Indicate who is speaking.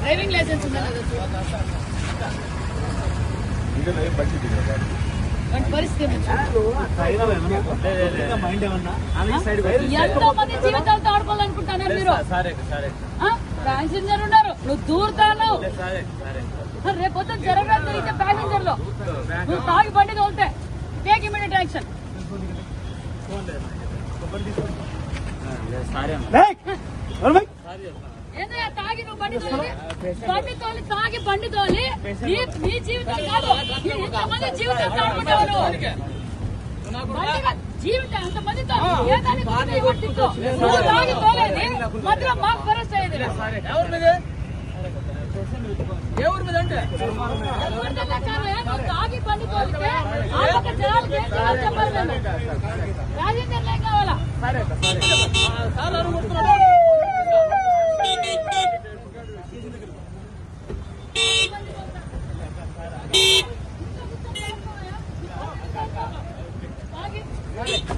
Speaker 1: Driving licence ఉందా పరిస్థితి ఎంతో మంది జీవితాలతో ఆడుకోవాలనుకుంటున్నారు మీరు. ప్యాసింజర్ ఉన్నారు, నువ్వు దూరుతాను. రేపొద్దు జరగడం జరిగితే ప్యాసింజర్ లో నువ్వు తాగి బండి తోలితే టేక్ ఇమిడియట్ యాక్షన్. ఏంటయ్యా తాగి నువ్వు బండి తోలి తాగి బండి తోలి నీ జీవితం కాదు, ఎంతమంది జీవితాలతో ఆడుకుంటావు. జీవితం అంతమందితో నువ్వు తాగి తోలేది మధ్యలో మాకు పరిస్థితి అయ్యేది. నువ్వు తాగి బండి తోలితే ఆ జనాలకి ఏం చేయాలో చెప్పాలి. ప్యాసింజర్లు ఏం కావాలా? తాగి